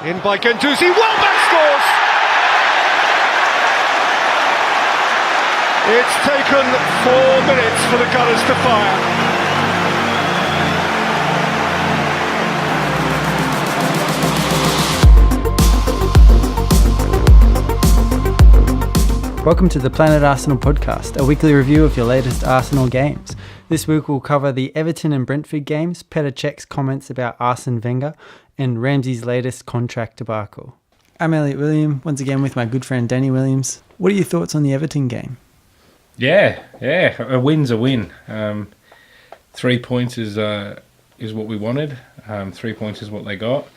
In by Guendouzi, Welbeck scores! It's taken 4 minutes for the Gunners to fire. Welcome to the Planet Arsenal podcast, a weekly review of your latest Arsenal games. This week we'll cover the Everton and Brentford games, Petr Cech's comments about Arsene Wenger, and Ramsay's latest contract debacle. I'm Elliott William, once again with my good friend Danny Williams. What are your thoughts on the Everton game? Yeah, a win's a win. 3 points is what we wanted. 3 points is what they got.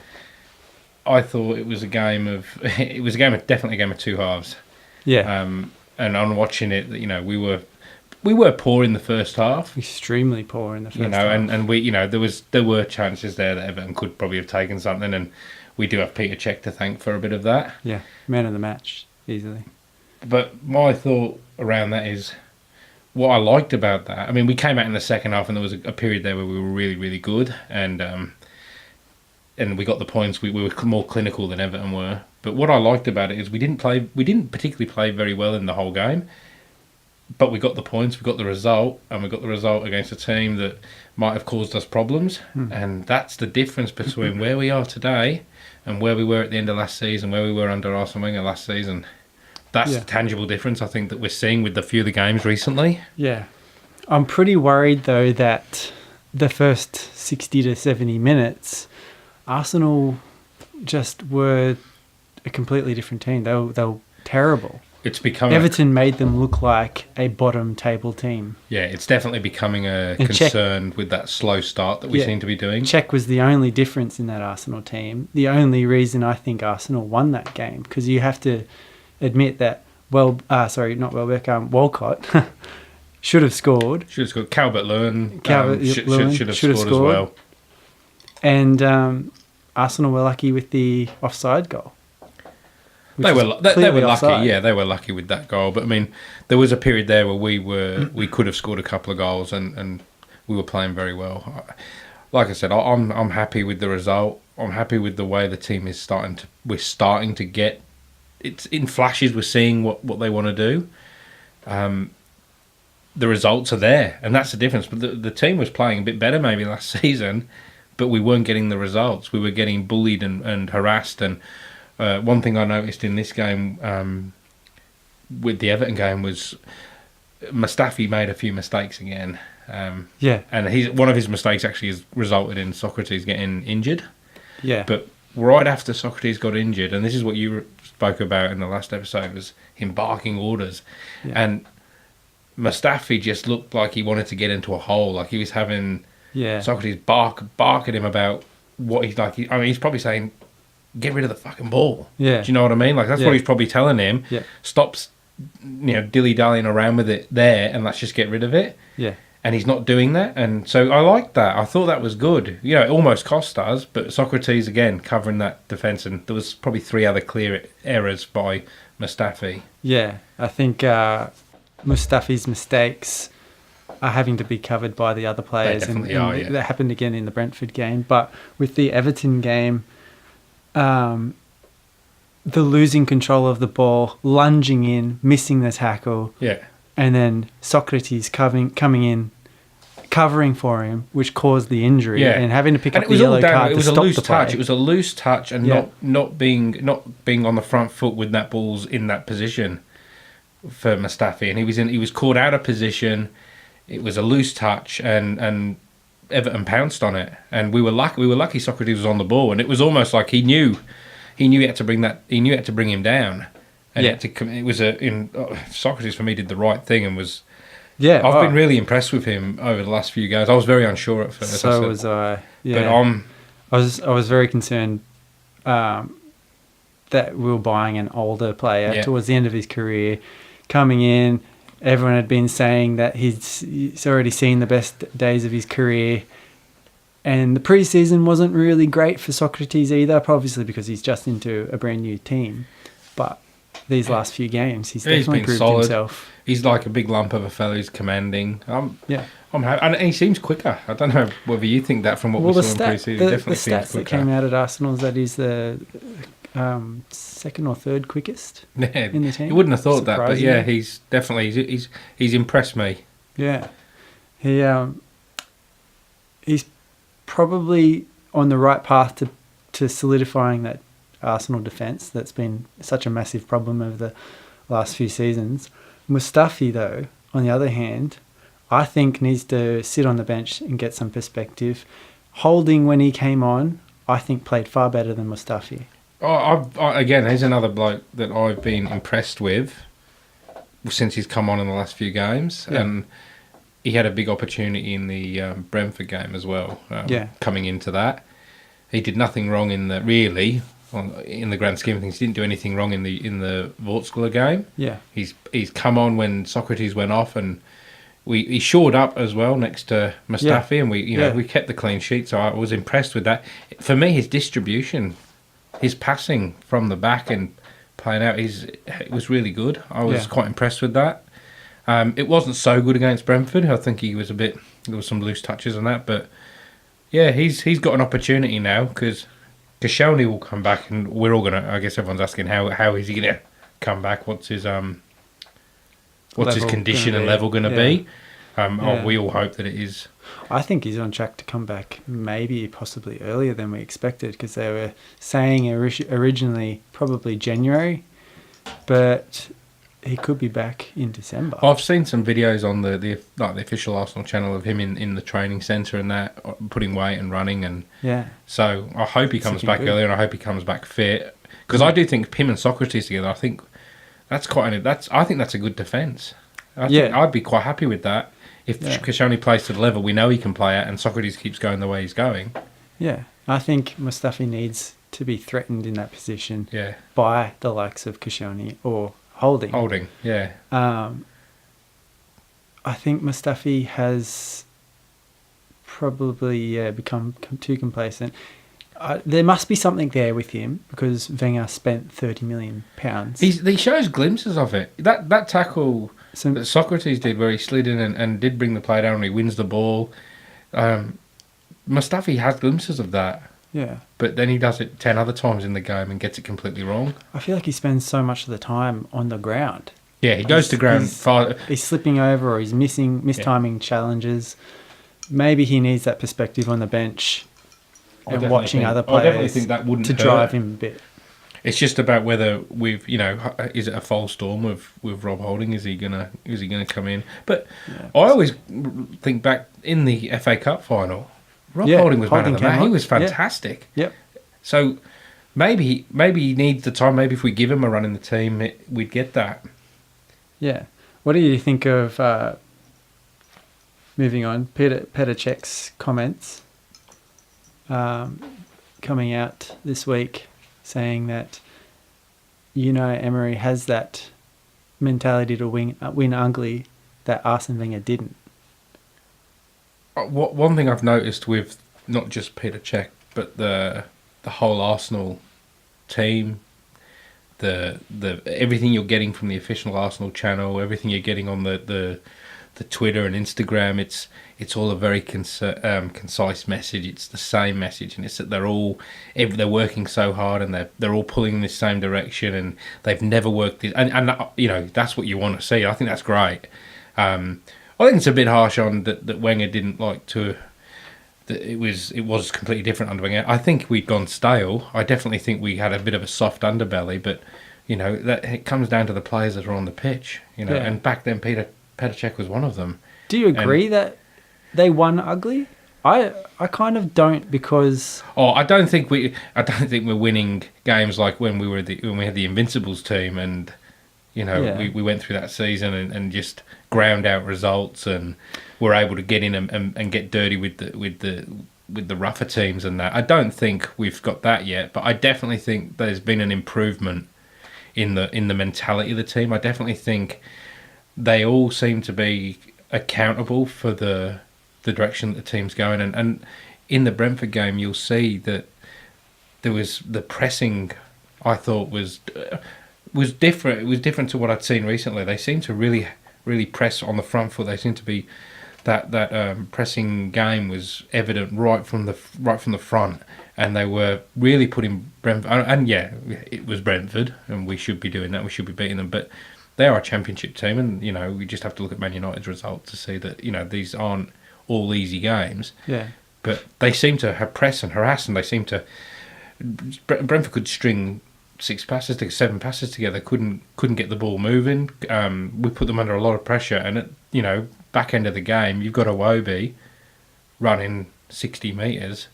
I thought it was definitely a game of two halves. Yeah. And on watching it, you know, we were poor in the first half. Extremely poor in the first half. And we, you know, there were chances there that Everton could probably have taken something, and we do have Petr Cech to thank for a bit of that. Yeah, man of the match, easily. But my thought around that is, what I liked about that, I mean, we came out in the second half and there was a period there where we were really, really good, and we got the points. We were more clinical than Everton were. But what I liked about it is we didn't particularly play very well in the whole game, but we got the points, we got the result, and we got the result against a team that might have caused us problems. And that's the difference between where we are today and where we were at the end of last season, where we were under Arsene Wenger last season. That's the tangible difference, I think, that we're seeing with a few of the games recently. Yeah. I'm pretty worried, though, that the first 60 to 70 minutes, Arsenal just were a completely different team. They were terrible. It's becoming Everton made them look like a bottom table team. Yeah, it's definitely becoming a concern with that slow start that we seem to be doing. Cech was the only difference in that Arsenal team. The only reason I think Arsenal won that game, because you have to admit that Walcott should have scored. Should have scored. Calvert-Lewin should have scored as well. And Arsenal were lucky with the offside goal. They were lucky. Offside. Yeah, they were lucky with that goal. But I mean, there was a period there where we could have scored a couple of goals, and we were playing very well. Like I said, I'm happy with the result. I'm happy with the way the team is we're starting to get. It's in flashes. We're seeing what they want to do. The results are there, and that's the difference. But the team was playing a bit better maybe last season, but we weren't getting the results. We were getting bullied and harassed. And one thing I noticed in this game with the Everton game was Mustafi made a few mistakes again. And one of his mistakes actually has resulted in Sokratis getting injured. Yeah. But right after Sokratis got injured, and this is what you spoke about in the last episode, was him barking orders. Yeah. And Mustafi just looked like he wanted to get into a hole, like he was having Sokratis bark at him about what he's like. I mean, he's probably saying, get rid of the fucking ball. Yeah. Do you know what I mean? Like, that's what he's probably telling him. Yeah. Stop, dilly-dallying around with it there, and let's just get rid of it. Yeah. And he's not doing that. And so I liked that. I thought that was good. You know, it almost cost us, but Sokratis, again, covering that defence, and there was probably 3 other clear errors by Mustafi. Yeah. I think Mustafi's mistakes are having to be covered by the other players. They definitely are, yeah. That happened again in the Brentford game. But with the Everton game, the losing control of the ball, lunging in, missing the tackle, and then Sokratis coming in, covering for him, which caused the injury, and having to pick up the yellow card to stop the play. It was a loose touch, and not being on the front foot with that ball's in that position for Mustafi, and he was caught out of position. It was a loose touch, and Everton pounced on it, and we were lucky Sokratis was on the ball, and it was almost like he knew he had to bring him down, and Sokratis for me did the right thing and was I've been really impressed with him over the last few games. I was very unsure at first. So was I. Yeah. But I was very concerned that we were buying an older player towards the end of his career, coming in. Everyone had been saying that he's already seen the best days of his career. And the pre-season wasn't really great for Sokratis either, obviously because he's just into a brand new team. But these last few games, he's definitely proved solid. himself. He's like a big lump of a fellow who's commanding. I'm happy. And he seems quicker. I don't know whether you think that from what we saw in pre-season. He definitely seems quicker. The stats that came out at Arsenal is that he's the second or third quickest in the team. You wouldn't have thought that, but yeah, he's definitely he's impressed me. Yeah, he's probably on the right path to solidifying that Arsenal defence that's been such a massive problem over the last few seasons. Mustafi, though, on the other hand, I think needs to sit on the bench and get some perspective. Holding, when he came on, I think played far better than Mustafi. Again, he's another bloke that I've been impressed with since he's come on in the last few games. Yeah. And he had a big opportunity in the Brentford game as well. Coming into that, he did nothing wrong in the grand scheme of things. He didn't do anything wrong in the Vorskla game. Yeah, he's come on when Socrates went off, and he shored up as well next to Mustafi, and we kept the clean sheet. So I was impressed with that. For me, his distribution, his passing from the back and playing out, it was really good. I was quite impressed with that. It wasn't so good against Brentford. I think there was some loose touches on that, but yeah, he's got an opportunity now because Koscielny will come back, and we're all gonna. I guess everyone's asking how is he gonna come back? What's his condition and level gonna be? We all hope that it is. I think he's on track to come back, maybe possibly earlier than we expected, because they were saying originally probably January, but he could be back in December. I've seen some videos on the official Arsenal channel of him in the training centre and that, putting weight and running, and so I hope he comes back earlier, and I hope he comes back fit, because I do think him and Socrates together, I think that's a good defence. I'd be quite happy with that if Koscielny plays to the level we know he can play at, and Socrates keeps going the way he's going. Yeah, I think Mustafi needs to be threatened in that position by the likes of Koscielny or Holding, yeah. I think Mustafi has probably become too complacent. There must be something there with him, because Wenger spent £30 million. He shows glimpses of it. That tackle that Socrates did, where he slid in and did bring the play down, and he wins the ball. Mustafi has glimpses of that. Yeah. But then he does it 10 other times in the game and gets it completely wrong. I feel like he spends so much of the time on the ground. Yeah, he goes to ground far. He's slipping over, or he's mistiming challenges. Maybe he needs that perspective on the bench and watching other players. I definitely think that wouldn't hurt. Drive him a bit. It's just about whether is it a false storm with Rob Holding? Is he gonna come in? But I always think back in the FA Cup final, Rob Holding was man of the match. He was fantastic. Yep. So maybe he needs the time. Maybe if we give him a run in the team, we'd get that. Yeah. What do you think of moving on? Petr Cech's comments coming out this week, saying that Emery has that mentality to win ugly that Arsene Wenger didn't. One thing I've noticed with not just Petr Cech, but the whole Arsenal team, the everything you're getting from the official Arsenal channel, everything you're getting on the Twitter and Instagram, it's all a very concise message. It's the same message, and it's that they're working so hard, and they're all pulling in the same direction, and they've never worked this, and that's what you want to see. I think that's great. I think it's a bit harsh on that Wenger didn't like to. That it was completely different under Wenger. I think we'd gone stale. I definitely think we had a bit of a soft underbelly, but that it comes down to the players that are on the pitch. And back then Petr Cech was one of them. Do you agree that they won ugly? I kind of don't, because I don't think we're winning games like when we had the Invincibles team, and we went through that season and just ground out results, and were able to get in and get dirty with the rougher teams and that. I don't think we've got that yet, but I definitely think there's been an improvement in the mentality of the team. I definitely think they all seem to be accountable for the direction that the team's going, and in the Brentford game you'll see that there was the pressing. I thought was different. It was different to what I'd seen recently. They seem to really press on the front foot. They seem to be that pressing game was evident right from the front, and they were really putting Brentford. And yeah, it was Brentford, and we should be doing that. We should be beating them, but they are a championship team, and we just have to look at Man United's result to see that these aren't all easy games. Yeah. But they seem to have press and harass, and they seem to. Brentford could string 7 passes together. Couldn't get the ball moving. We put them under a lot of pressure, and at back end of the game, you've got Iwobi running 60 metres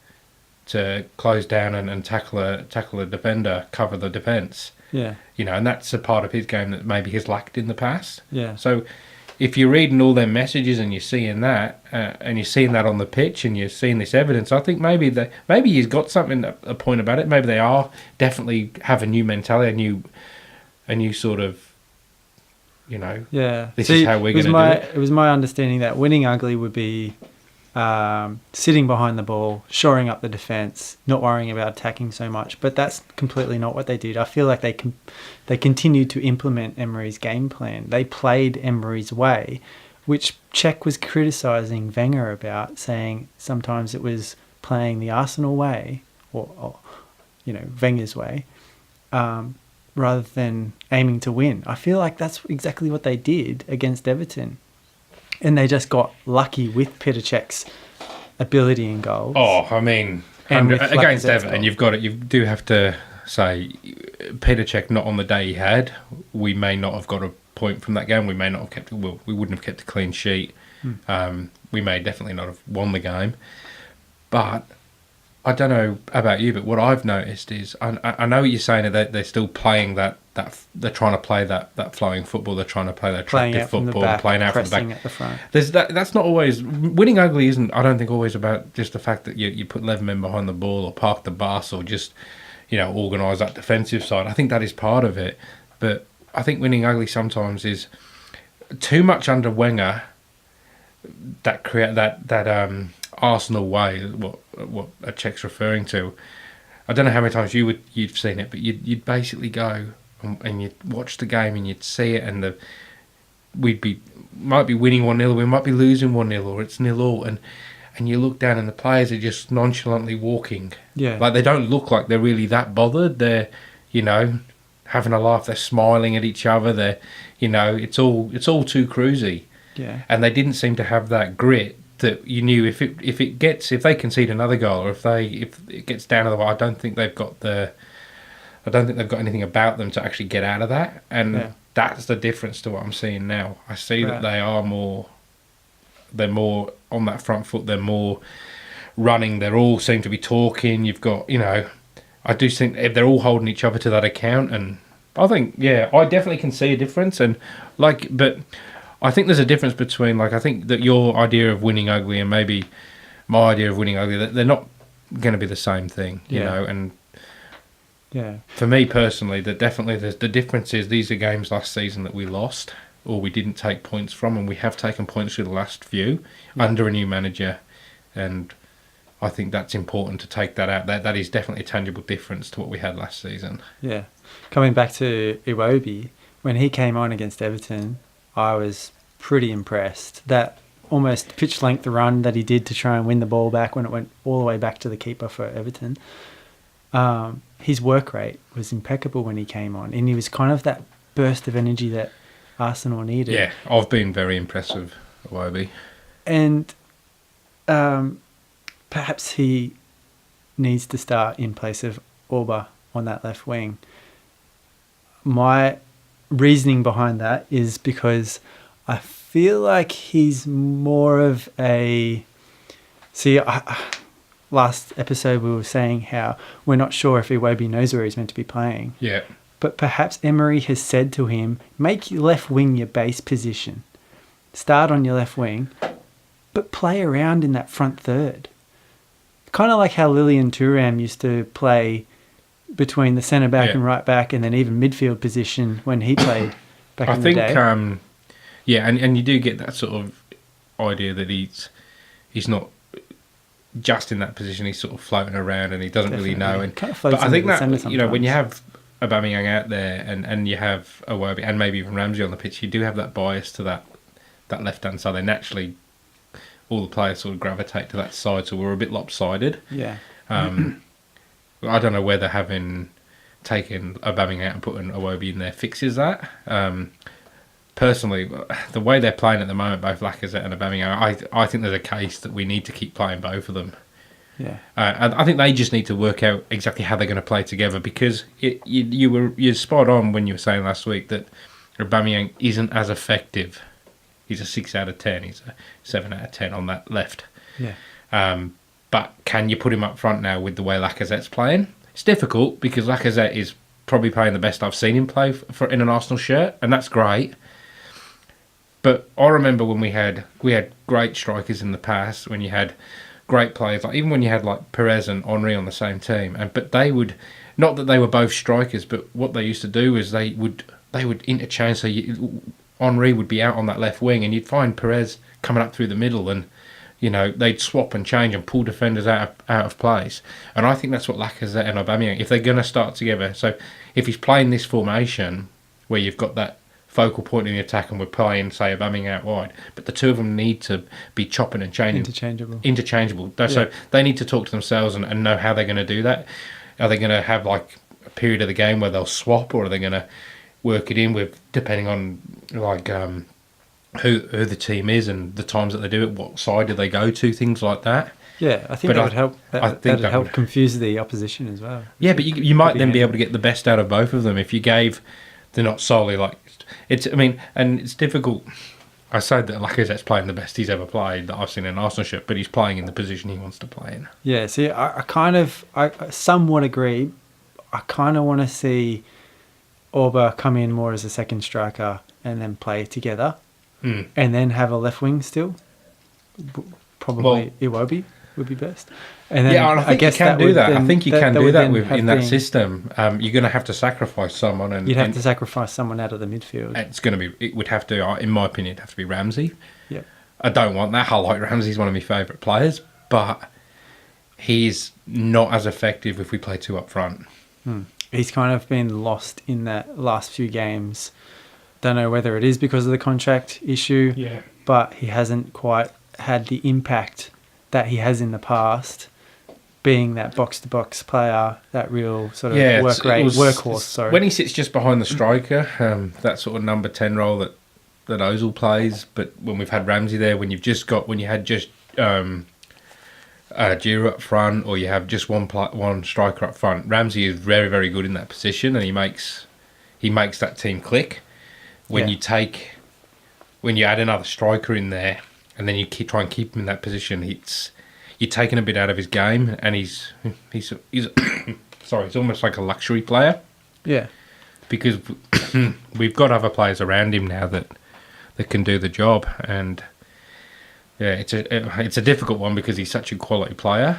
to close down and tackle a defender, cover the defence. Yeah. And that's a part of his game that maybe has lacked in the past. Yeah. So if you're reading all them messages and you're seeing that, and you're seeing that on the pitch, and you're seeing this evidence, I think maybe he's got something, a point about it. Maybe they are definitely have a new mentality, a new sort of, Yeah. This is how we're going to do it. It was my understanding that winning ugly would be sitting behind the ball, shoring up the defence, not worrying about attacking so much. But that's completely not what they did. I feel like they continued to implement Emerys' game plan. They played Emerys' way, which Cech was criticising Wenger about, saying sometimes it was playing the Arsenal way, or Wenger's way, rather than aiming to win. I feel like that's exactly what they did against Everton. And they just got lucky with Petr Cech's ability in goals. Oh, I mean, against Everton, you do have to say, Petr Cech, not on the day he had, we may not have got a point from that game. We may not have kept. Well, we wouldn't have kept a clean sheet. We may definitely not have won the game. But I don't know about you, but what I've noticed is, I know what you're saying, that they're still playing that they're trying to play that flowing football. They're trying to play that attractive football, playing out from the back. At the front. That's not always winning ugly. Isn't, I don't think, always about just the fact that you put 11 men behind the ball or park the bus or just organise that defensive side. I think that is part of it, but I think winning ugly sometimes is too much under Wenger. That create that Arsenal way, what Cech's referring to. I don't know how many times you've seen it, but you'd basically go and you'd watch the game and you'd see it, and might be winning 1-0, we might be losing 1-0, or it's 0-0, and you look down and the players are just nonchalantly walking. Yeah. Like, they don't look like they're really that bothered. They're, having a laugh. They're smiling at each other. They're, it's all too cruisy. Yeah. And they didn't seem to have that grit that you knew if they concede another goal, or if it gets down to the wire, I don't think they've got anything about them to actually get out of that. And that's the difference to what I'm seeing now. I see that they're more on that front foot. They're more running. They all seem to be talking. You've got, I do think they're all holding each other to that account. And I think, I definitely can see a difference. And but I think there's a difference between, I think that your idea of winning ugly and maybe my idea of winning ugly, that they're not going to be the same thing, you know. And for me personally, that definitely the difference is these are games last season that we lost or we didn't take points from, and we have taken points through the last few under a new manager, and I think that's important to take that out. That is definitely a tangible difference to what we had last season. Yeah. Coming back to Iwobi, when he came on against Everton, I was pretty impressed. That almost pitch length run that he did to try and win the ball back when it went all the way back to the keeper for Everton. His work rate was impeccable when he came on, and he was kind of that burst of energy that Arsenal needed. Yeah, I've been very impressed with Iwobi. And perhaps he needs to start in place of Auba on that left wing. My reasoning behind that is because I feel like he's more of a... last episode we were saying how we're not sure if Iwobi knows where he's meant to be playing. Yeah. But perhaps Emery has said to him, make your left wing your base position. Start on your left wing, but play around in that front third. Kind of like how Lilian Thuram used to play between the centre back and right back, and then even midfield position when he played back in the day. And you do get that sort of idea that he's not just in that position. He's sort of floating around and he doesn't really know. And but I think that when you have Aubameyang out there and you have Iwobi and maybe even Ramsay on the pitch, you do have that bias to that left hand side. They naturally all the players sort of gravitate to that side, so we're a bit lopsided. Yeah. I don't know whether having taken Aubameyang out and putting Iwobi in there fixes that. Personally, the way they're playing at the moment, both Lacazette and Aubameyang, I think there's a case that we need to keep playing both of them. Yeah. And I think they just need to work out exactly how they're going to play together, because you're spot on when you were saying last week that Aubameyang isn't as effective. He's a 6 out of 10. He's a 7 out of 10 on that left. Yeah. But can you put him up front now with the way Lacazette's playing? It's difficult because Lacazette is probably playing the best I've seen him play in an Arsenal shirt, and that's great. But I remember when we had great strikers in the past, when you had great players, like even when you had like Perez and Henry on the same team, but they would, not that they were both strikers, but what they used to do is they would interchange. So Henry would be out on that left wing, and you'd find Perez coming up through the middle, and they'd swap and change and pull defenders out of place. And I think that's what Lacazette and Aubameyang, if they're going to start together. So if he's playing this formation where you've got that focal point in the attack and we're playing, say, Aubameyang out wide, but the two of them need to be chopping and changing. Interchangeable. So they need to talk to themselves and know how they're going to do that. Are they going to have like a period of the game where they'll swap, or are they going to work it in with, depending on like who the team is and the times that they do it, what side do they go to, things like that. Yeah, I think that would help. That would help confuse the opposition as well. Yeah, but you might then be able to get the best out of both of them if you gave. They're not solely like it's. I mean, and it's difficult. I said that Lacazette's playing the best he's ever played that I've seen in an Arsenal shirt, but he's playing in the position he wants to play in. Yeah, see, I somewhat agree. I kind of want to see Auba come in more as a second striker and then play together, and then have a left wing still. Probably Iwobi would be best. And then I guess you can do that. I think you can do that in that system. You're going to have to sacrifice someone, and you'd have to sacrifice someone out of the midfield. It would have to, in my opinion, it'd have to be Ramsay. Yeah, I don't want that. I like Ramsay. He's one of my favourite players, but he's not as effective if we play two up front. He's kind of been lost in that last few games. Don't know whether it is because of the contract issue, but he hasn't quite had the impact that he has in the past, being that box-to-box player, that real sort of workhorse. Sorry. When he sits just behind the striker, that sort of number 10 role that Ozil plays, but when we've had Ramsay there, when you had just Giroud up front, or you have just one striker up front, Ramsay is very, very good in that position, and he makes that team click. When you add another striker in there, and then you try and keep him in that position, you're taking a bit out of his game, and he's sorry, he's almost like a luxury player. Yeah, because we've got other players around him now that can do the job, and it's a difficult one because he's such a quality player.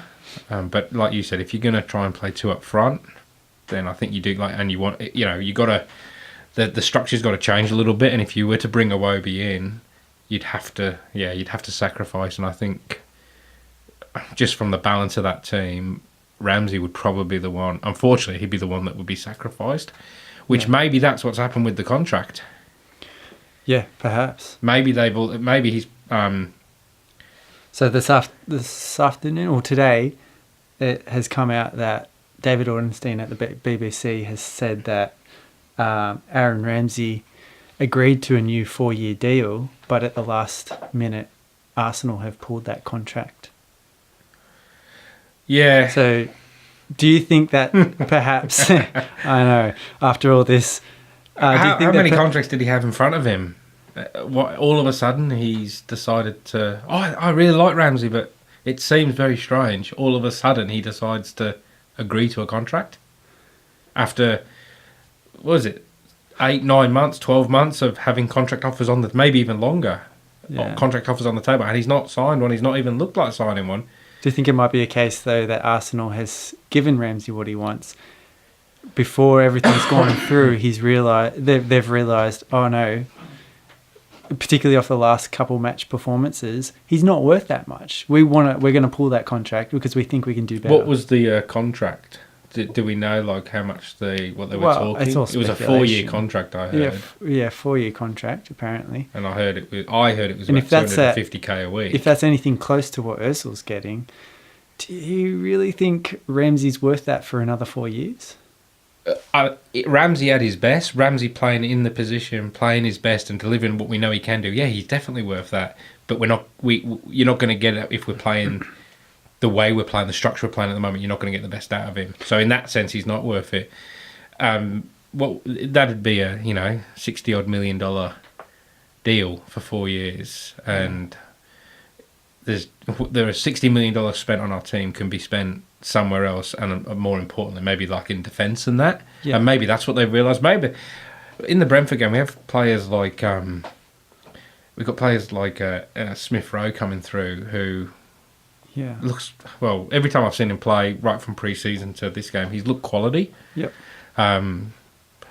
But like you said, if you're going to try and play two up front, then I think you do and you want you got to the structure's got to change a little bit, and if you were to bring Iwobi in, you'd have to sacrifice, and I think just from the balance of that team, Ramsay would probably be the one. Unfortunately, he'd be the one that would be sacrificed, which maybe that's what's happened with the contract. Yeah, perhaps. Maybe he's. So this afternoon or today, it has come out that David Ornstein at the BBC has said that Aaron Ramsey agreed to a new 4-year deal, but at the last minute, Arsenal have pulled that contract. Yeah. So, do you think that perhaps, I know, after all this... how many contracts did he have in front of him? All of a sudden, he's decided to... Oh, I really like Ramsey, but it seems very strange. All of a sudden, he decides to agree to a contract? After, what was it, 8, 9 months, 12 months of having contract offers on maybe even longer. Contract offers on the table, and he's not signed one. He's not even looked like signing one. Do you think it might be a case, though, that Arsenal has given Ramsey what he wants? Before everything's gone through, they've realised, oh no, particularly off the last couple match performances, he's not worth that much. We're going to pull that contract because we think we can do better. What was the contract Do we know like how much what they were talking? It's all it was a speculation. 4-year contract. I heard. Yeah, 4-year contract apparently. And I heard it was and about 250k a week. If that's anything close to what Özil's getting, do you really think Ramsey's worth that for another 4 years? Ramsey at his best. Ramsey playing in the position, playing his best, and delivering what we know he can do. Yeah, he's definitely worth that. But you're not going to get it if we're playing the way we're playing, the structure we're playing at the moment. You're not going to get the best out of him. So in that sense, he's not worth it. That'd be a $60-odd million deal for 4 years, and there are $60 million spent on our team can be spent somewhere else, and more importantly, maybe like in defence and that. Yeah. And maybe that's what they've realised. Maybe in the Brentford game, we have players like we've got players like Smith Rowe coming through who looks well. Every time I've seen him play, right from pre-season to this game, he's looked quality. Yep.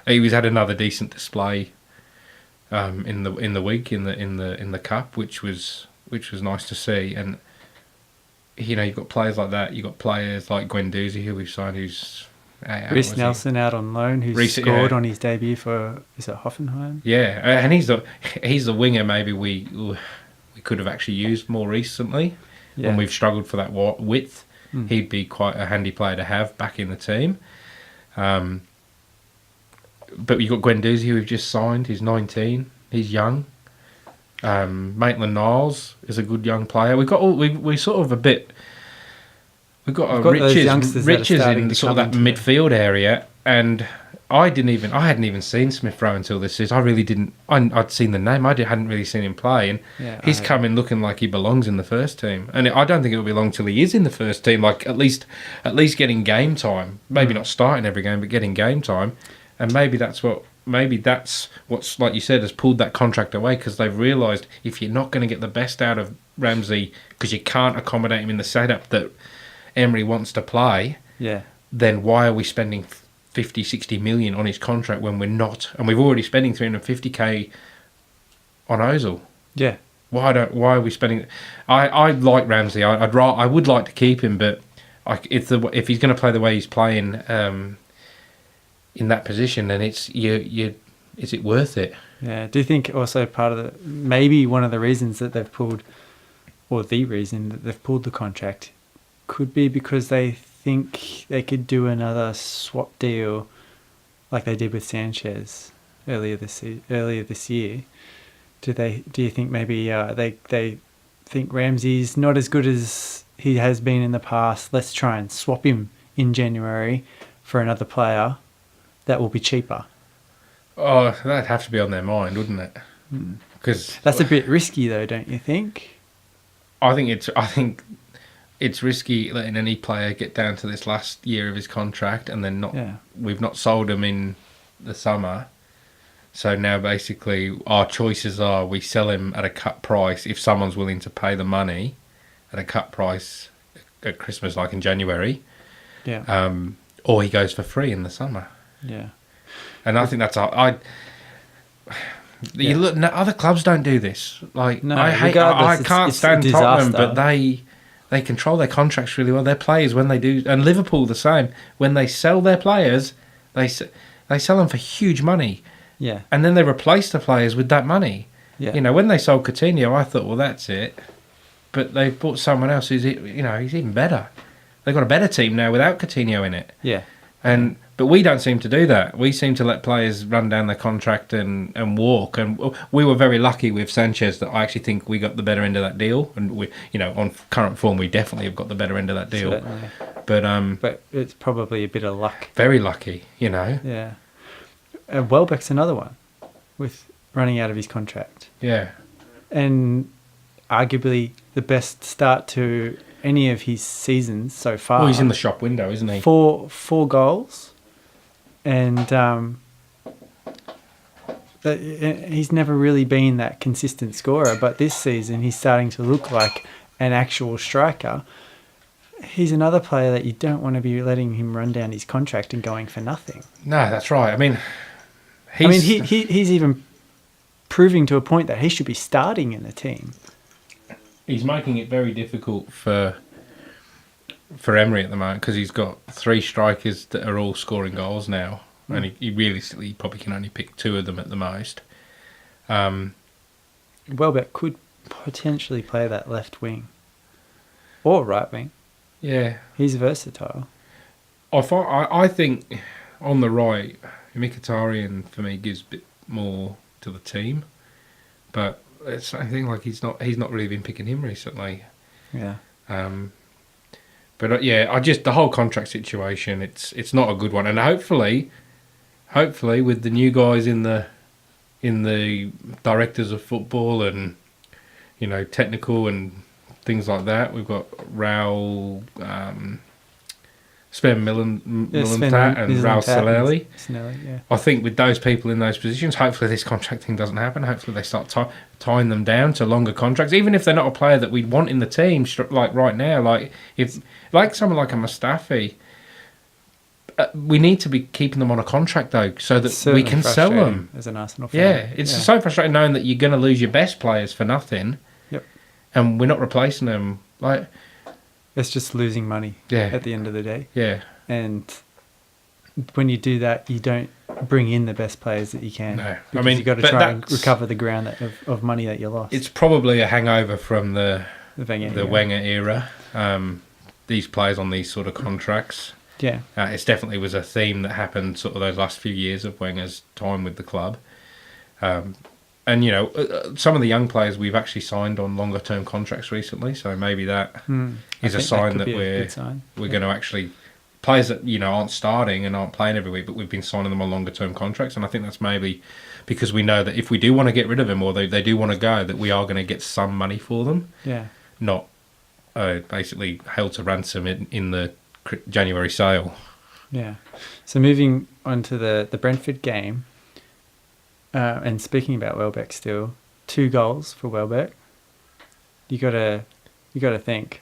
He's had another decent display in the week in the cup, which was nice to see. And you've got players like that. You've got players like Guendouzi, who we've signed, who's Reece Nelson out on loan, who's scored on his debut for Hoffenheim. Yeah, and he's the winger maybe we could have actually used more recently when we've struggled for that width. He'd be quite a handy player to have back in the team. But you've got Guendouzi, who we've just signed. He's 19. He's young. Maitland-Niles is a good young player. We've got we sort of a bit. We've got riches in sort of that midfield area, and I hadn't even seen Smith Rowe until this season. I really didn't. I'd seen the name. Hadn't really seen him play, and he's come in looking like he belongs in the first team. And I don't think it'll be long till he is in the first team. Like at least getting game time. Maybe not starting every game, but getting game time. And maybe that's what's like you said has pulled that contract away, because they've realised if you're not going to get the best out of Ramsay because you can't accommodate him in the setup that Emery wants to play, then why are we spending 50-60 million on his contract when we're not? And we've already spending 350k on Ozil. Yeah. Why are we spending? I like Ramsay. I would like to keep him, but if he's going to play the way he's playing in that position, then is it worth it? Yeah. Do you think also maybe one of the reasons that they've pulled, or the reason that they've pulled the contract, could be because they think they could do another swap deal like they did with Sanchez earlier this year? Do you think maybe they think Ramsey's not as good as he has been in the past? Let's try and swap him in January for another player that will be cheaper. Oh, that'd have to be on their mind, wouldn't it? Because that's a bit risky, though, don't you think? I think it's risky letting any player get down to this last year of his contract and then we've not sold him in the summer. So now basically our choices are we sell him at a cut price if someone's willing to pay the money at a cut price at Christmas, like in January. Yeah. Or he goes for free in the summer. Yeah. And I think that's other clubs don't do this. Like I can't stand Tottenham, but they control their contracts really well. Their players, when they do, and Liverpool the same. When they sell their players, they sell them for huge money. Yeah. And then they replace the players with that money. Yeah. When they sold Coutinho, I thought, well, that's it. But they bought someone else who's, he's even better. They've got a better team now without Coutinho in it. Yeah. But we don't seem to do that. We seem to let players run down their contract and walk. And we were very lucky with Sanchez that I actually think we got the better end of that deal. And we, on current form, we definitely have got the better end of that deal. Certainly. But it's probably a bit of luck. Very lucky, Yeah. Welbeck's another one with running out of his contract. Yeah. And arguably the best start to any of his seasons so far. Well, he's in the shop window, isn't he? Four goals. And he's never really been that consistent scorer, but this season he's starting to look like an actual striker. He's another player that you don't want to be letting him run down his contract and going for nothing. No, that's right. He's even proving to a point that he should be starting in the team. He's making it very difficult for for Emery at the moment because he's got 3 strikers that are all scoring goals now, and he realistically probably can only pick 2 of them at the most. Welbeck could potentially play that left wing or right wing. Yeah, he's versatile. I think on the right, Mkhitaryan for me gives a bit more to the team, but it's I think like he's not really been picking him recently. Yeah. But the whole contract situation, it's not a good one, and hopefully with the new guys in the directors of football and technical and things like that, we've got Raul. Sven Millentat and Raul Salelli. Yeah. I think with those people in those positions, hopefully this contracting doesn't happen. Hopefully they start tying them down to longer contracts, even if they're not a player that we'd want in the team. Like right now, like someone like a Mustafi, we need to be keeping them on a contract though, so that we can sell them. As an Arsenal fan. Yeah, it's so frustrating knowing that you're going to lose your best players for nothing. Yep. And we're not replacing them. Like. It's just losing money at the end of the day. Yeah. And when you do that, you don't bring in the best players that you can. No. I mean, you've got to try and recover the ground of money that you lost. It's probably a hangover from the Wenger era. These players on these sort of contracts. Yeah. It definitely was a theme that happened sort of those last few years of Wenger's time with the club. And, some of the young players we've actually signed on longer-term contracts recently, so maybe that is a sign that we're going to actually... Players that, aren't starting and aren't playing every week, but we've been signing them on longer-term contracts, and I think that's maybe because we know that if we do want to get rid of them or they do want to go, that we are going to get some money for them. Yeah. Not basically held to ransom in the January sale. Yeah. So moving on to the Brentford game... and speaking about Welbeck still, 2 goals for Welbeck. You gotta think,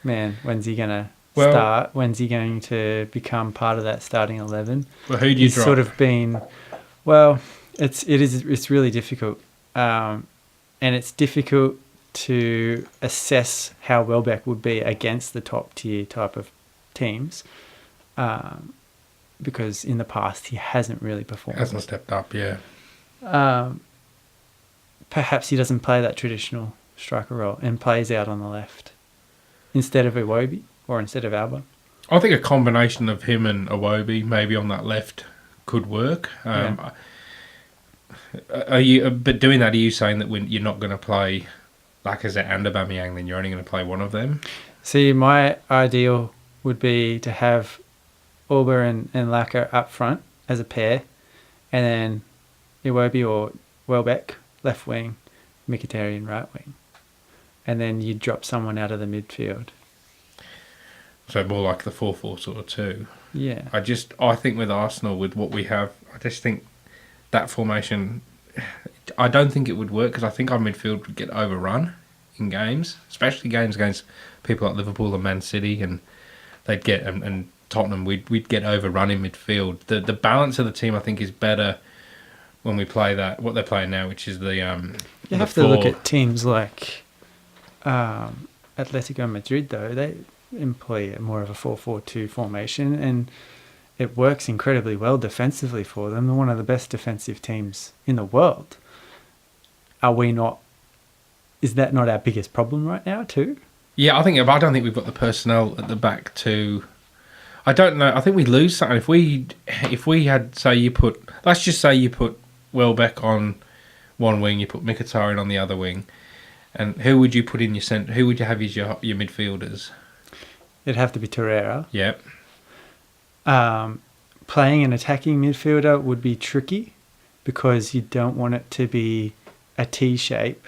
man, when's he gonna start? When's he going to become part of that starting 11? Well, who do you drop? Sort of been, it's really difficult, and it's difficult to assess how Welbeck would be against the top tier type of teams, because in the past he hasn't really performed. Hasn't stepped up, yeah. Perhaps he doesn't play that traditional striker role and plays out on the left instead of Iwobi or instead of Alba. I think a combination of him and Iwobi maybe on that left could work. But doing that, are you saying that when you're not going to play Lacazette and Aubameyang, then you're only going to play one of them? See, my ideal would be to have Auba and Laka up front as a pair, and then Iwobi or Welbeck, left wing, Mkhitaryan, right wing. And then you drop someone out of the midfield. So more like the 4-4 sort of 2. Yeah. I think with Arsenal, with what we have, I just think that formation, I don't think it would work because I think our midfield would get overrun in games, especially games against people like Liverpool and Man City, and they'd get, and Tottenham, we'd get overrun in midfield. The balance of the team, I think, is better when we play that, what they're playing now, which is the... you have to look at teams like Atletico Madrid, though. They employ more of a 4-4-2 formation, and it works incredibly well defensively for them. They're one of the best defensive teams in the world. Is that not our biggest problem right now, too? Yeah, I don't think we've got the personnel at the back to... I don't know. I think we'd lose something if we had, let's just say you put Welbeck on one wing, you put Mkhitaryan on the other wing, and who would you put in your centre? Who would you have as your midfielders? It'd have to be Torreira. Yep. Playing an attacking midfielder would be tricky because you don't want it to be a T shape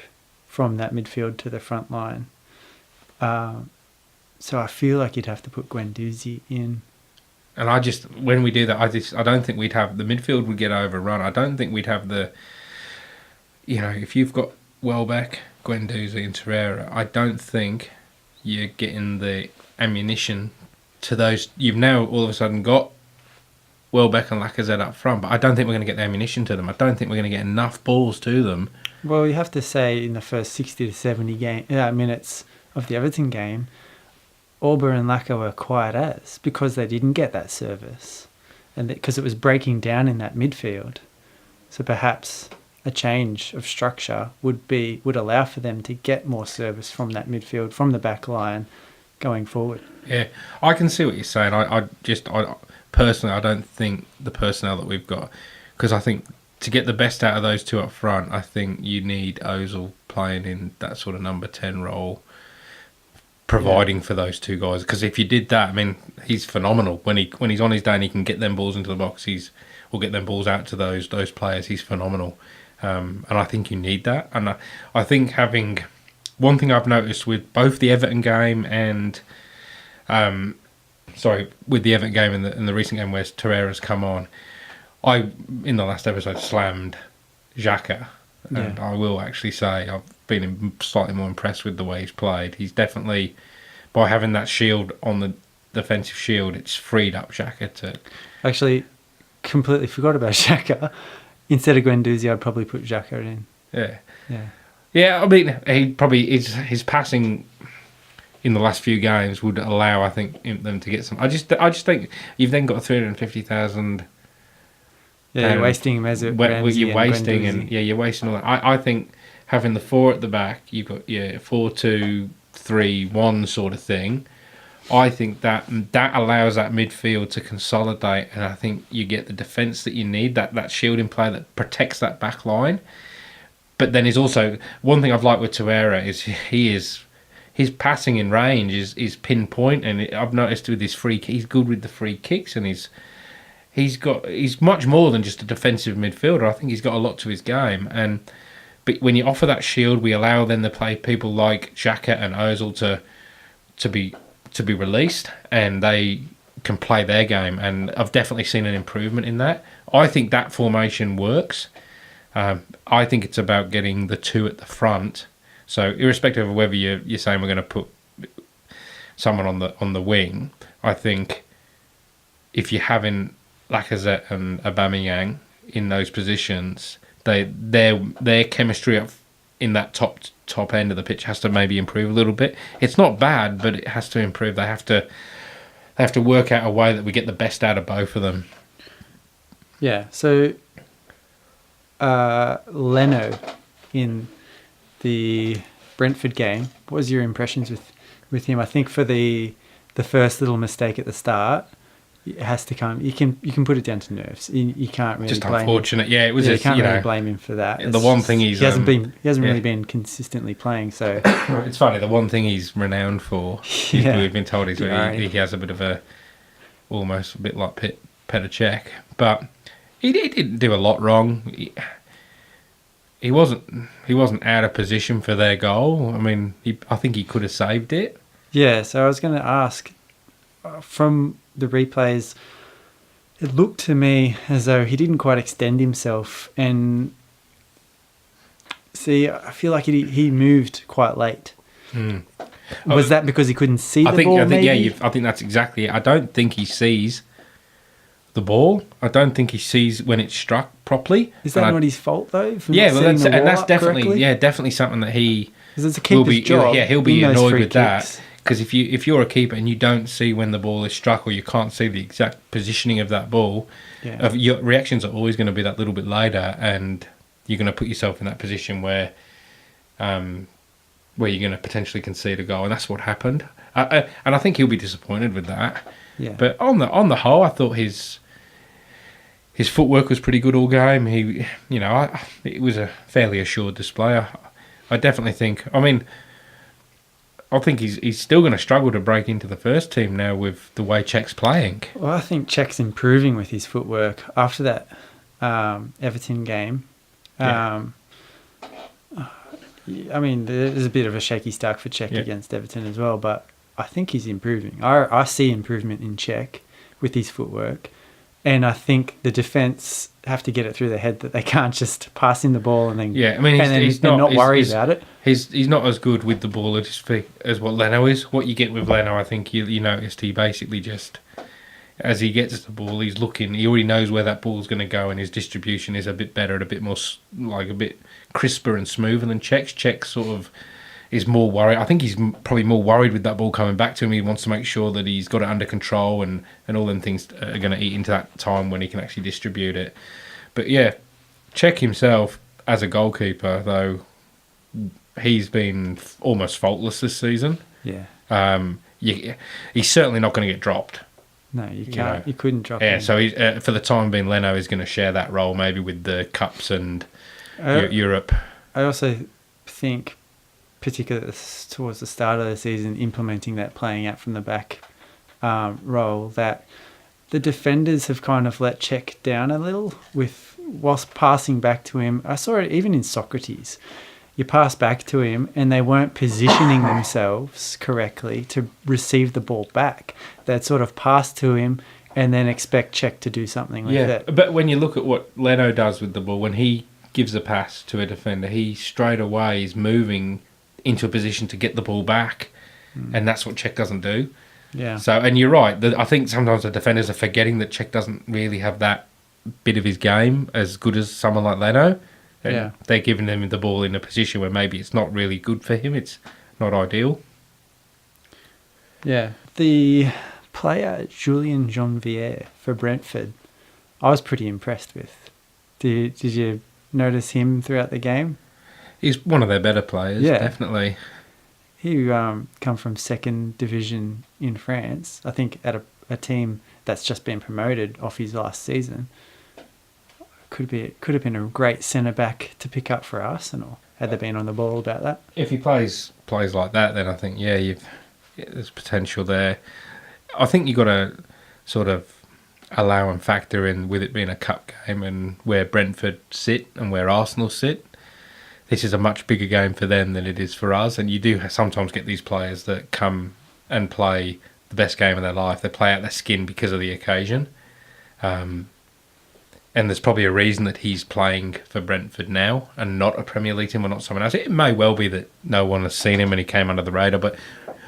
from that midfield to the front line. So I feel like you'd have to put Guendouzi in. And when we do that, I don't think we'd have... The midfield would get overrun. I don't think we'd have the... if you've got Welbeck, Guendouzi and Torreira, I don't think you're getting the ammunition to those... You've now all of a sudden got Welbeck and Lacazette up front, but I don't think we're going to get the ammunition to them. I don't think we're going to get enough balls to them. Well, you have to say in the first 60 to 70 minutes of the Everton game, Auber and Laka were quiet as, because they didn't get that service, and because it was breaking down in that midfield. So perhaps a change of structure would allow for them to get more service from that midfield, from the back line, going forward. Yeah, I can see what you're saying. I personally, I don't think the personnel that we've got, because I think to get the best out of those two up front, I think you need Ozil playing in that sort of number 10 role, providing for those two guys. Because if you did that, I mean, he's phenomenal. When he's on his day and he can get them balls into the box, or get them balls out to those players, he's phenomenal. And I think you need that. And I think having... One thing I've noticed with both the Everton game and... with the Everton game and the recent game where Torreira's come on, I, in the last episode, slammed Xhaka. And I will actually say I've been slightly more impressed with the way he's played. He's definitely, by having that shield on the defensive shield, it's freed up Xhaka to... Actually, completely forgot about Xhaka. Instead of Guendouzi, I'd probably put Xhaka in. Yeah, I mean, he probably... His passing in the last few games would allow, I think, them to get some... I just think you've then got 350,000... Yeah, you're wasting Ramsay you're wasting Guendouzi. You're wasting all that. I think having the four at the back, you've got 4-2-3-1 sort of thing. I think that allows that midfield to consolidate, and I think you get the defence that you need, that shielding play that protects that back line. But then is also one thing I've liked with Torreira is his passing in range is pinpoint, and I've noticed with his he's good with the free kicks, and he's much more than just a defensive midfielder. I think he's got a lot to his game, but when you offer that shield, we allow then to play people like Xhaka and Ozil to be released, and they can play their game. And I've definitely seen an improvement in that. I think that formation works. I think it's about getting the two at the front. So irrespective of whether you're saying we're going to put someone on the wing, I think if you're having Lacazette and Aubameyang in those positions, their chemistry up in that top end of the pitch has to maybe improve a little bit. It's not bad, but it has to improve. They have to work out a way that we get the best out of both of them. Yeah. So Leno in the Brentford game, what was your impressions with him? I think for the first little mistake at the start, it has to come. You can put it down to nerves. You can't really just blame unfortunate. him. Yeah, it was. You can't really blame him for that. The one thing he hasn't really been consistently playing. So it's funny. The one thing he's renowned for, we've been told, he has a bit of almost a bit like Petr Cech, but he didn't do a lot wrong. He wasn't out of position for their goal. I mean, I think he could have saved it. Yeah. So I was going to ask from the replays, it looked to me as though he didn't quite extend himself, and I feel like he moved quite late. Was that because he couldn't see the ball? I think that's exactly it. I don't think he sees the ball. I don't think he sees when it's struck properly. Is that not his fault though? That's definitely something that he will be. Job he'll be annoyed with that. Because if you're a keeper and you don't see when the ball is struck, or you can't see the exact positioning of that ball, your reactions are always going to be that little bit later, and you're going to put yourself in that position where you're going to potentially concede a goal, and that's what happened. And I think he'll be disappointed with that. Yeah. But on the whole, I thought his footwork was pretty good all game. It was a fairly assured display. I definitely think. I think he's still going to struggle to break into the first team now with the way Cech's playing. Well, I think Cech's improving with his footwork after that Everton game. There's a bit of a shaky start for Cech against Everton as well, but I think he's improving. I see improvement in Cech with his footwork, and I think the defence have to get it through their head that they can't just pass in the ball and then he's not worry about it. He's not as good with the ball at his feet as what Leno is. What you get with Leno, I think you noticed he basically just, as he gets the ball, he's looking. He already knows where that ball's going to go, and his distribution is a bit better and a bit more a bit crisper and smoother than Cech's. Cech sort of is more worried. I think he's probably more worried with that ball coming back to him. He wants to make sure that he's got it under control, and all them things are going to eat into that time when he can actually distribute it. But yeah, Cech himself as a goalkeeper, though, he's been almost faultless this season. Yeah. He's certainly not going to get dropped. No, you can't. You couldn't drop him. Yeah, so for the time being, Leno is going to share that role maybe with the Cups and Europe. I also think, particularly towards the start of the season, implementing that playing out from the back role, that the defenders have kind of let Cech down a little whilst passing back to him. I saw it even in Socrates. You pass back to him and they weren't positioning themselves correctly to receive the ball back. They'd sort of pass to him and then expect Cech to do something with it. But when you look at what Leno does with the ball, when he gives a pass to a defender, he straight away is moving into a position to get the ball back, and that's what Cech doesn't do. Yeah. So, and you're right. I think sometimes the defenders are forgetting that Cech doesn't really have that bit of his game as good as someone like Leno. And they're giving him the ball in a position where maybe it's not really good for him. It's not ideal. Yeah. The player Julian Janvier for Brentford, I was pretty impressed with. Did you notice him throughout the game? He's one of their better players, definitely. He come from second division in France, I think at a team that's just been promoted off his last season. Could have been a great centre-back to pick up for Arsenal, had they been on the ball about that. If he plays like that, then I think, there's potential there. I think you've got to sort of allow and factor in, with it being a cup game and where Brentford sit and where Arsenal sit, this is a much bigger game for them than it is for us. And you do sometimes get these players that come and play the best game of their life. They play out their skin because of the occasion. And there's probably a reason that he's playing for Brentford now and not a Premier League team or not someone else. It may well be that no one has seen him and he came under the radar, but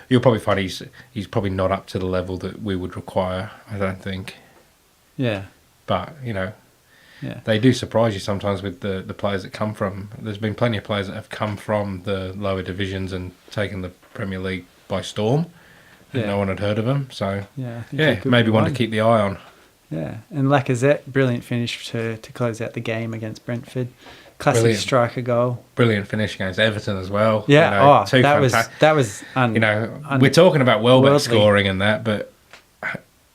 you'll probably find he's probably not up to the level that we would require, I don't think. Yeah. But, they do surprise you sometimes with the players that come from. There's been plenty of players that have come from the lower divisions and taken the Premier League by storm. And no one had heard of them. So, I think maybe one to keep the eye on. Yeah, and Lacazette, brilliant finish to close out the game against Brentford. Classic striker goal. Brilliant finish against Everton as well. Yeah, that was we're talking about Welbeck scoring and that, but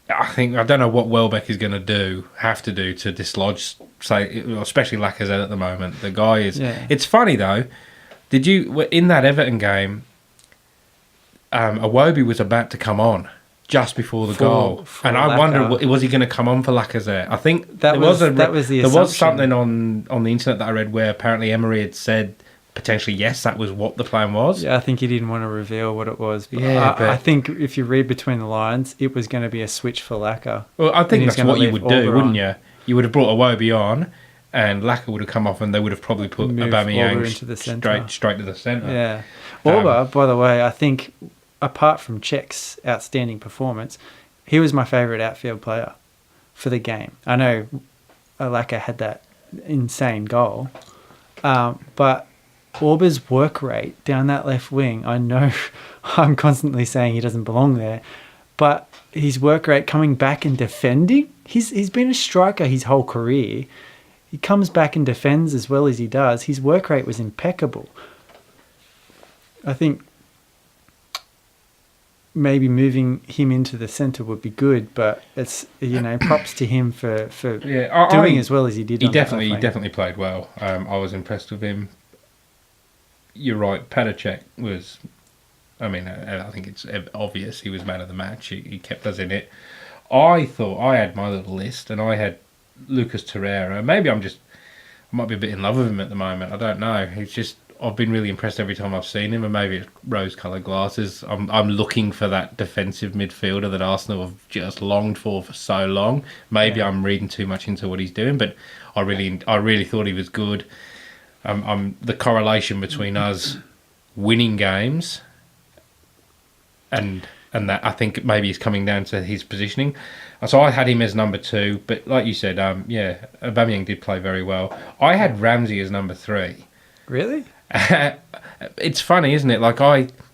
I don't know what Welbeck is going to have to do to dislodge, say, especially Lacazette at the moment. The guy is. Yeah. It's funny though. Did you in that Everton game? Iwobi was about to come on just before the goal, and I wonder, was he going to come on for Lacazette? I think there was something on the internet that I read where apparently Emerys had said potentially yes, that was what the plan was. Yeah, I think he didn't want to reveal what it was. But I think if you read between the lines, it was going to be a switch for Lacazette. Well, I think that's what you would do, wouldn't you? You would have brought Iwobi on, and Lacazette would have come off, and they would have probably put Aubameyang straight to the centre. Yeah, Auba, by the way, I think, apart from Cech's outstanding performance, he was my favourite outfield player for the game. I know Lacazette had that insane goal, but Auba's work rate down that left wing, I know I'm constantly saying he doesn't belong there, but his work rate coming back and defending, he's been a striker his whole career. He comes back and defends as well as he does. His work rate was impeccable. I think maybe moving him into the centre would be good, but it's props to him for doing as well as he did. He definitely played well. I was impressed with him. You're right, Petr Cech was. I mean, I think it's obvious he was man of the match. He kept us in it. I thought I had my little list, and I had Lucas Torreira. Maybe I might be a bit in love with him at the moment. I don't know. I've been really impressed every time I've seen him, and maybe it's rose-coloured glasses. I'm looking for that defensive midfielder that Arsenal have just longed for so long. Maybe I'm reading too much into what he's doing, but I really thought he was good. The correlation between us winning games and that, I think maybe is coming down to his positioning. So I had him as number 2, but like you said, Aubameyang did play very well. I had Ramsay as number 3. Really? It's funny, isn't it? Like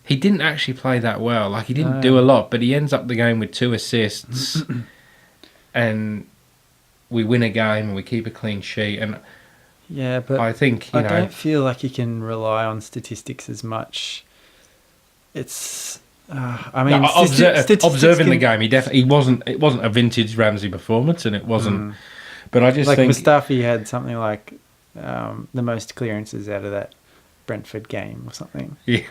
he didn't actually play that well. Like he didn't do a lot, but he ends up the game with 2 assists, and we win a game and we keep a clean sheet. And yeah, but I think I don't feel like you can rely on statistics as much. It's, I mean, observing the game, he wasn't. It wasn't a vintage Ramsay performance, and it wasn't. But I just think Mustafi had something like the most clearances out of that Brentford game or something. Yeah.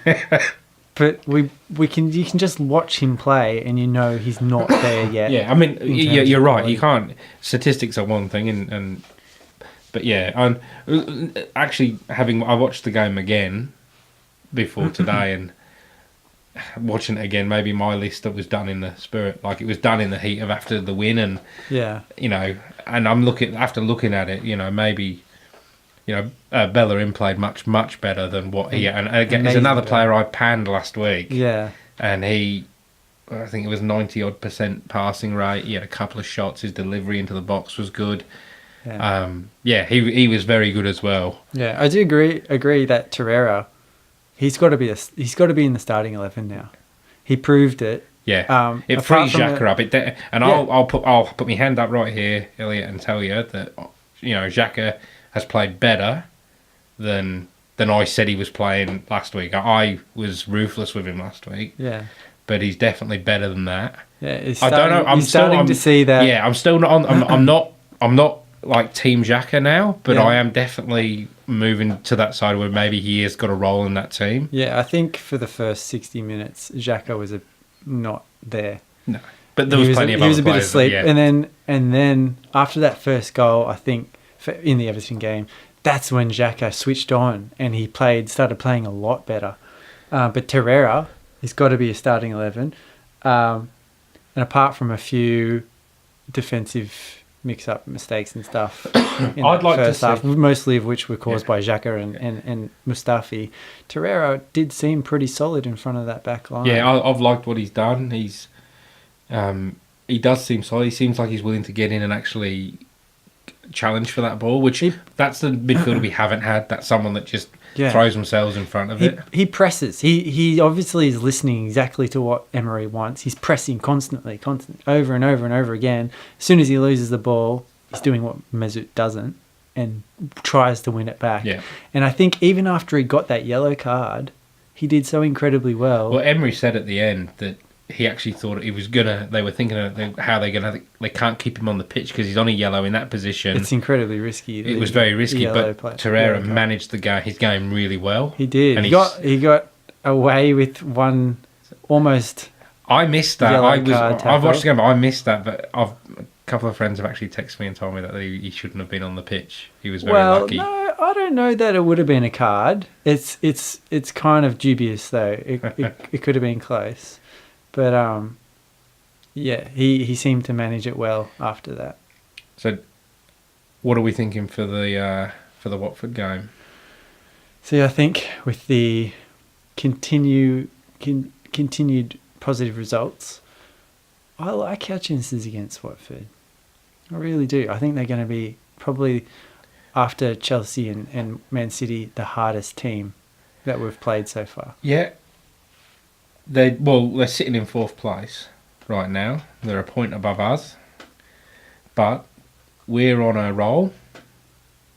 But you can just watch him play and you know he's not there yet. Yeah, I mean, you're right. You can't. Statistics are one thing, but yeah, I'm actually I watched the game again before today and watching it again. Maybe my list that was done in the spirit, like it was done in the heat of after the win, and and I'm after looking at it, maybe. Bellerin played much better than what he... And again, he's another player I panned last week. Yeah. And I think it was 90-odd% passing rate. He had a couple of shots. His delivery into the box was good. Yeah, he was very good as well. Yeah, I do agree that Torreira, he's got to be in the starting 11 now. He proved it. Yeah, it frees Xhaka up. I'll put my hand up right here, Elliott, and tell you that Xhaka has played better than I said he was playing last week. I was ruthless with him last week. Yeah. But he's definitely better than that. Yeah, I don't know. I'm starting to see that. Yeah, I'm still not on. I'm not like Team Xhaka now, but I am definitely moving to that side where maybe he has got a role in that team. Yeah, I think for the first 60 minutes, Xhaka was not there. No, but there was plenty of other players. He was a bit asleep, and then after that first goal, I think. In the Everton game, that's when Xhaka switched on and he started playing a lot better. But Torreira, he's got to be a starting 11. And apart from a few defensive mix-up mistakes and stuff in the first half, mostly of which were caused by Xhaka and Mustafi, Torreira did seem pretty solid in front of that back line. Yeah, I've liked what he's done. He does seem solid. He seems like he's willing to get in and actually challenge for that ball, which that's the midfielder we haven't had. That's someone that just throws themselves in front of it. He presses. He obviously is listening exactly to what Emery wants. He's pressing constantly, over and over and over again. As soon as he loses the ball, he's doing what Mesut doesn't and tries to win it back. Yeah. And I think even after he got that yellow card, he did so incredibly well. Well, Emery said at the end that he actually thought he was gonna. They were thinking of how they're gonna. They can't keep him on the pitch because he's on a yellow in that position. It's incredibly risky. It was very risky, but Torreira managed his game really well. He did. And he got away with one almost. I missed that. I've watched the game, but I missed that. But a couple of friends have actually texted me and told me that he shouldn't have been on the pitch. He was very lucky. No, I don't know that it would have been a card. It's kind of dubious though. It could have been close. But, he seemed to manage it well after that. So, what are we thinking for the Watford game? See, I think with the continued positive results, I like our chances against Watford. I really do. I think they're going to be probably, after Chelsea and Man City, the hardest team that we've played so far. Yeah. They're sitting in 4th place right now. They're a point above us, but we're on a roll.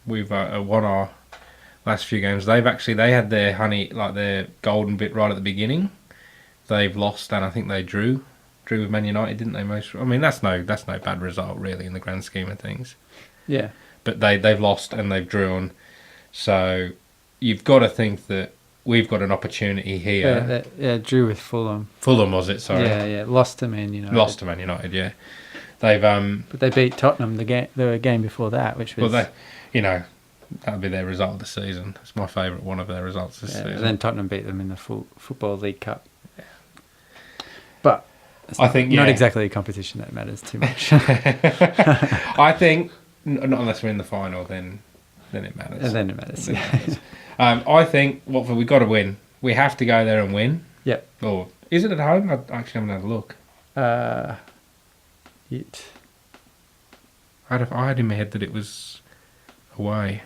We've won our last few games. They had their golden bit right at the beginning. They've lost, and I think they drew with Man United, didn't they? That's no bad result really in the grand scheme of things. Yeah, but they've lost and they've drawn, so you've got to think that. We've got an opportunity here. Drew with Fulham. Fulham, was it? Sorry. Yeah. Lost to Man United. Yeah. They've but they beat Tottenham the game before that, which was that'd be their result of the season. It's my favourite one of their results this season. And then Tottenham beat them in the Football League Cup. Yeah. But I think not exactly a competition that matters too much. I think not unless we're in the final, then it matters. And then it matters. I think Watford, we've got to win. We have to go there and win. Yep. Or is it at home? I actually haven't had a look. I had in my head that it was away.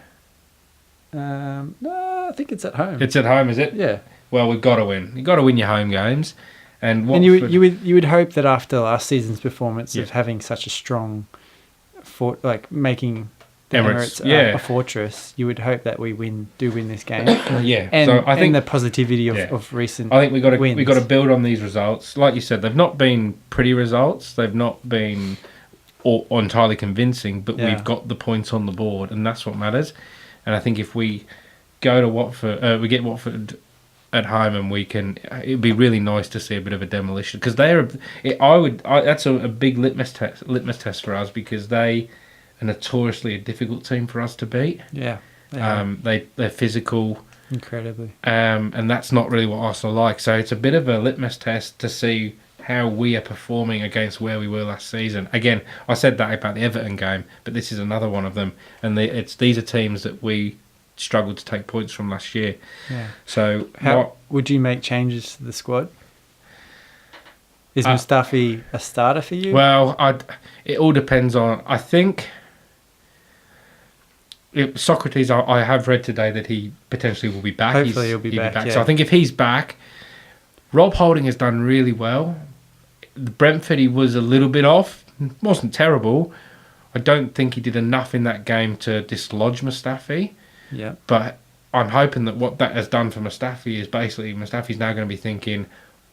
No, I think it's at home. It's at home, is it? Yeah. Well, we've got to win. You've got to win your home games. And you would hope that after last season's performance of having such a strong making the Emirates a fortress, you would hope that we do win this game. And, so I think the positivity of recent. I think we got to build on these results. Like you said, they've not been pretty results. They've not been entirely convincing, but we've got the points on the board, and that's what matters. And I think if we go to Watford, we get Watford at home, and it'd be really nice to see a bit of a demolition, because that's a big litmus test for us, because they are notoriously a difficult team for us to beat. Yeah, they're physical, incredibly, and that's not really what Arsenal like. So it's a bit of a litmus test to see how we are performing against where we were last season. Again, I said that about the Everton game, but this is another one of them, and these are teams that we struggled to take points from last year. Yeah. So how would you make changes to the squad? Is Mustafi a starter for you? Well, it all depends on. I think Socrates. I have read today that he potentially will be back. Hopefully, he'll be back. Yeah. So I think if he's back, Rob Holding has done really well. The Brentford, he was a little bit off. Wasn't terrible. I don't think he did enough in that game to dislodge Mustafi. Yeah. But I'm hoping that what that has done for Mustafi is basically Mustafi's now going to be thinking,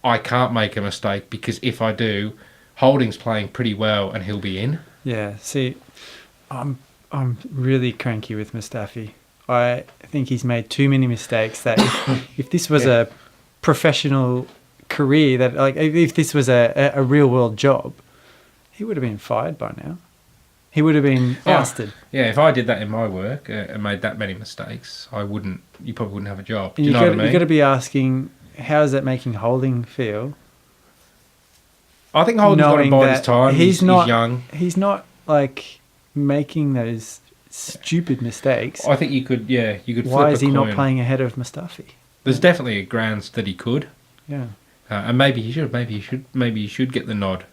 I can't make a mistake, because if I do, Holding's playing pretty well and he'll be in. Yeah. See, I'm really cranky with Mustafi. I think he's made too many mistakes that if this was a professional career, that if this was a real world job, he would have been fired by now. He would have been ousted. Yeah, if I did that in my work and made that many mistakes, you probably wouldn't have a job. Do you know what I mean? You've got to be asking, how is that making Holding feel? I think Holding's got to bide his time. He's young. He's not making those stupid mistakes. I think you could flip a coin. Why is he not playing ahead of Mustafi? There's definitely a grounds that he could. Yeah. And maybe he should. Maybe he should get the nod.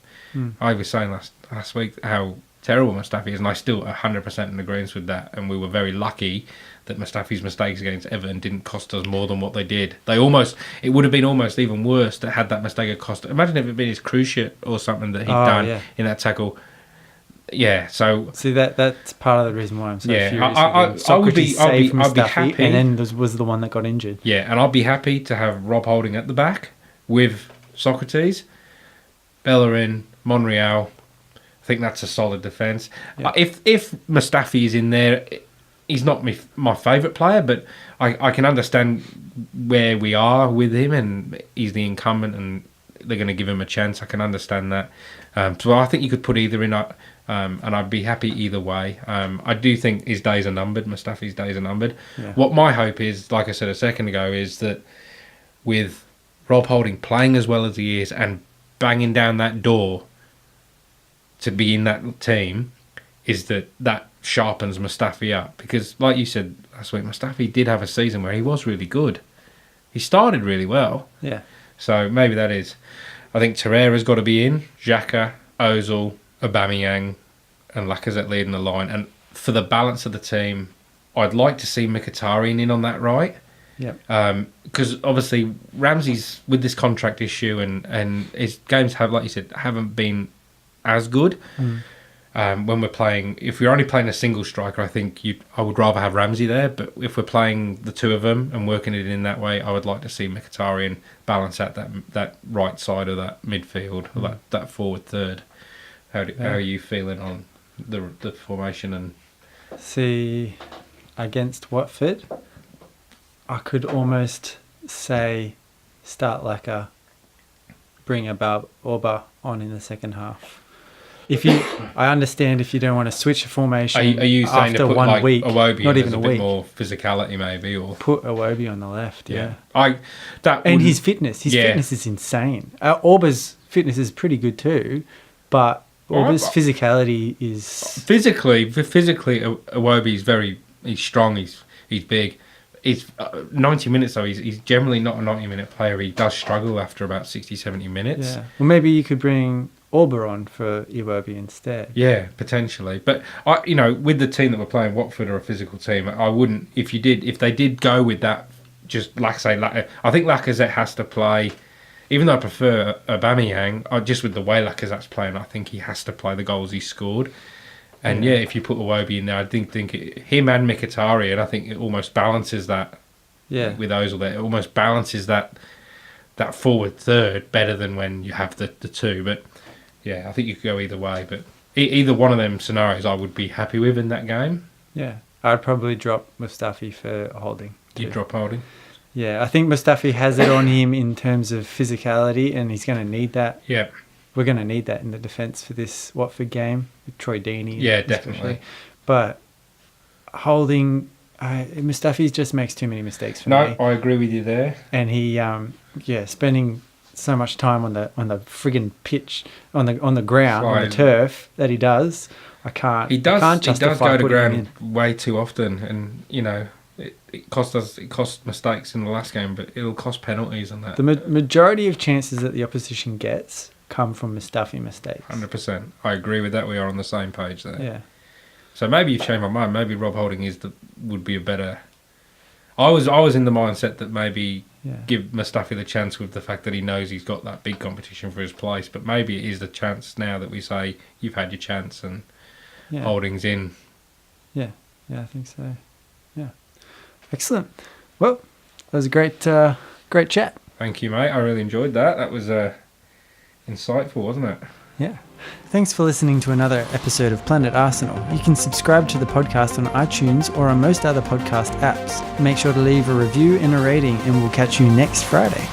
I was saying last week how terrible Mustafi is, and I still 100% in agreement with that. And we were very lucky that Mustafi's mistakes against Everton didn't cost us more than what they did. It would have been almost even worse that had that mistake had cost. Imagine if it had been his cruciate or something that he'd done in that tackle. Yeah, so see that's part of the reason why I'm so furious. I'd be happy, and then was the one that got injured. Yeah, and I'd be happy to have Rob Holding at the back with Socrates, Bellerin, Monreal. I think that's a solid defence. Yeah. If Mustafi is in there, he's not my favourite player, but I can understand where we are with him, and he's the incumbent, and they're going to give him a chance. I can understand that. So I think you could put either in, and I'd be happy either way. I do think his days are numbered. Mustafi's days are numbered. Yeah. What my hope is, like I said a second ago, is that with Rob Holding playing as well as he is and banging down that door to be in that team, is that sharpens Mustafi up. Because, like you said last week, Mustafi did have a season where he was really good. He started really well. Yeah. So maybe that is. I think Torreira's got to be in. Xhaka, Ozil, Aubameyang, and Lacazette leading the line. And for the balance of the team, I'd like to see Mkhitaryan in on that right. Yeah. Because obviously Ramsey's with this contract issue, and his games have, like you said, haven't been as good. When we're playing, if we're only playing a single striker, I think I would rather have Ramsey there. But if we're playing the two of them and working it in that way, I would like to see Mkhitaryan balance out that right side of that midfield, or that forward third. How are you feeling on the formation? And see, against Watford, I could almost say start Laka, bring Orba on in the second half. I understand if you don't want to switch a formation. Are you saying after to put 1 week, Iwobi not even a a bit week, more physicality maybe, or put Iwobi on the left? Yeah. And his fitness is insane. Orba's fitness is pretty good too, but Orba's physicality is physically Iwobi he's strong. He's big. He's 90 minutes though. He's generally not a 90-minute player. He does struggle after about 60, 70 minutes. Yeah. Well, maybe you could bring Alberon for Iwobi instead. Yeah, potentially. But with the team that we're playing, Watford are a physical team. I wouldn't if they did go with that. Just like I say, I think Lacazette has to play. Even though I prefer Aubameyang, just with the way Lacazette's playing, I think he has to play the goals he scored. And if you put Iwobi in there, I think him and Mkhitaryan, I think it almost balances that. Yeah. With Ozil there, it almost balances that forward third better than when you have the two. But yeah, I think you could go either way. But either one of them scenarios, I would be happy with in that game. Yeah, I'd probably drop Mustafi for Holding. You'd drop Holding. Yeah, I think Mustafi has it on him in terms of physicality, and he's going to need that. Yeah. We're going to need that in the defence for this Watford game with Troy Deeney. Yeah, definitely. But Holding, Mustafi just makes too many mistakes for me. No, I agree with you there. And he, spending so much time on the friggin' pitch, on the ground, on the turf that he does, I can't. He does go to ground in. way too often, and it cost mistakes in the last game, but it'll cost penalties on that. The majority of chances that the opposition gets come from Mustafi mistakes. 100%. I agree with that. We are on the same page there. Yeah. So maybe you've changed my mind. Maybe Rob Holding would be a better. I was in the mindset that maybe give Mustafi the chance with the fact that he knows he's got that big competition for his place. But maybe it is the chance now that we say you've had your chance and Holding's in. Yeah, I think so. Yeah, excellent. Well, that was a great chat. Thank you, mate. I really enjoyed that. That was insightful, wasn't it? Yeah. Thanks for listening to another episode of Planet Arsenal. You can subscribe to the podcast on iTunes or on most other podcast apps. Make sure to leave a review and a rating, and we'll catch you next Friday.